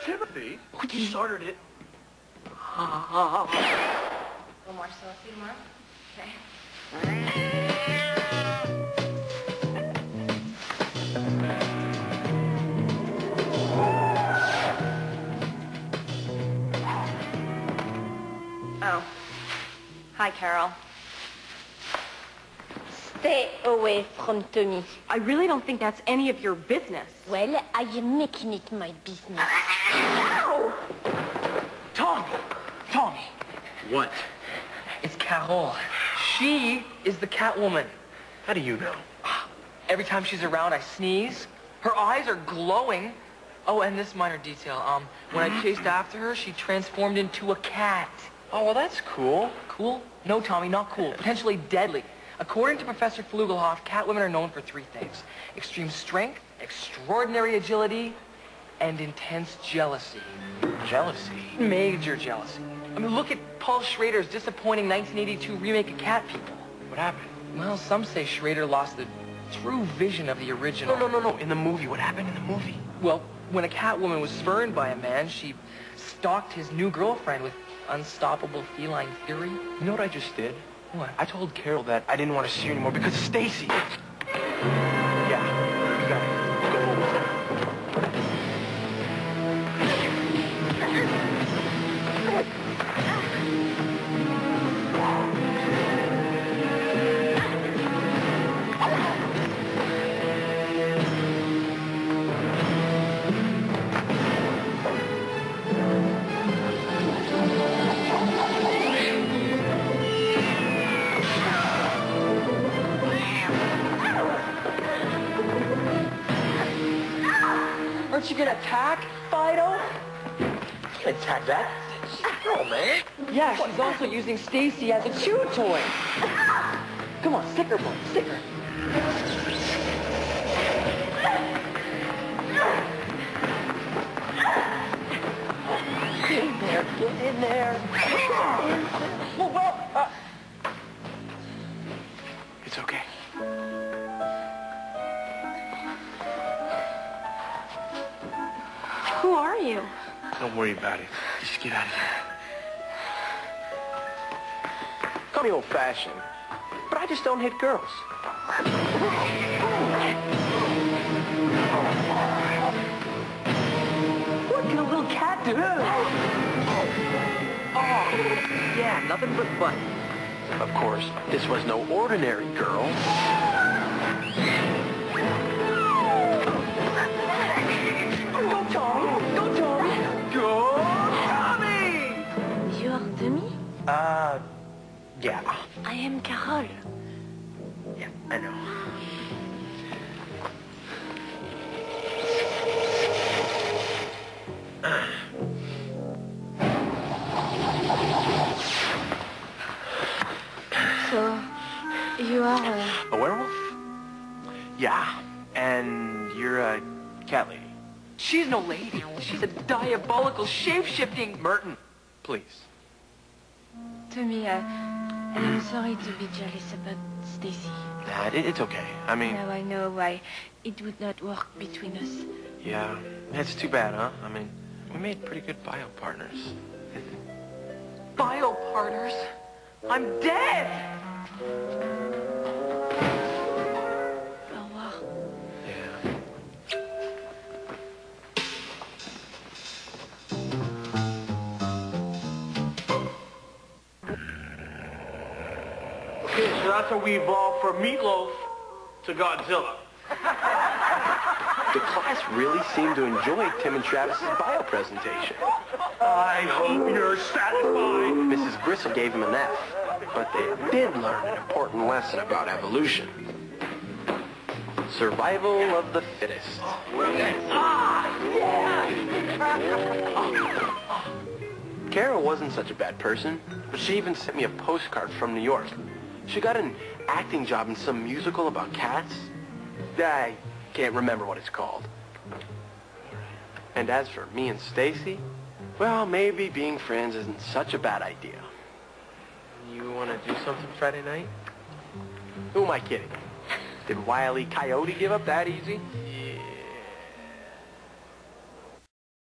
Timothy? You started it. One more, so I'll see you tomorrow. Okay. Oh. Hi, Carole. Stay away from Tommy. I really don't think that's any of your business. Well, I am making it my business. Ow! Tommy! What? It's Carole. She is the Catwoman. How do you know? Every time she's around, I sneeze. Her eyes are glowing. Oh, and this minor detail. When I chased after her, she transformed into a cat. Oh, well, that's cool. Cool? No, Tommy, not cool. Potentially deadly. According to Professor Flugelhoff, Catwomen are known for three things: extreme strength, extraordinary agility, and intense jealousy. Jealousy? Major jealousy. I mean, look at Paul Schrader's disappointing 1982 remake of Cat People. What happened? Well, some say Schrader lost the true vision of the original. No. In the movie. What happened in the movie? Well, when a Catwoman was spurned by a man, she stalked his new girlfriend with unstoppable feline fury. You know what I just did? What? I told Carole that I didn't want to see her anymore because of Stacey. Yeah, you got it. Go home with her. Aren't you gonna attack, Fido? Attack that girl, man. Yeah, she's also using Stacey as a chew toy. Come on, stick her, boy, stick her. Get in there. Get in there. Well, It's okay. Who are you? Don't worry about it. Just get out of here. Call me old-fashioned, but I just don't hit girls. what can a little cat do? Oh, yeah, nothing but butt. Of course, this was no ordinary girl. Go, Tommy! Go, Tommy! Go, Tommy! You are Tommy? Yeah. I am Carole. Yeah, I know. So, you are A werewolf? Yeah. And you're a cat lady. She's no lady. She's a diabolical, shape-shifting... Merton, please. Tommy, I'm sorry to be jealous about Stacey. Nah, it's okay. I mean... Now I know why it would not work between us. Yeah, it's too bad, huh? I mean, we made pretty good bio partners. Bio partners? I'm dead! Au revoir. Yeah. Okay, so that's how we evolved from Meatloaf to Godzilla. The class really seemed to enjoy Tim and Travis's bio presentation. I hope you're satisfied. Mrs. Grissom gave him an F, but they did learn an important lesson about evolution. Survival of the fittest. Carole wasn't such a bad person, but she even sent me a postcard from New York. She got an acting job in some musical about cats. I can't remember what it's called. And as for me and Stacey, well, maybe being friends isn't such a bad idea. You want to do something Friday night? Who am I kidding? Did Wile E. Coyote give up that easy?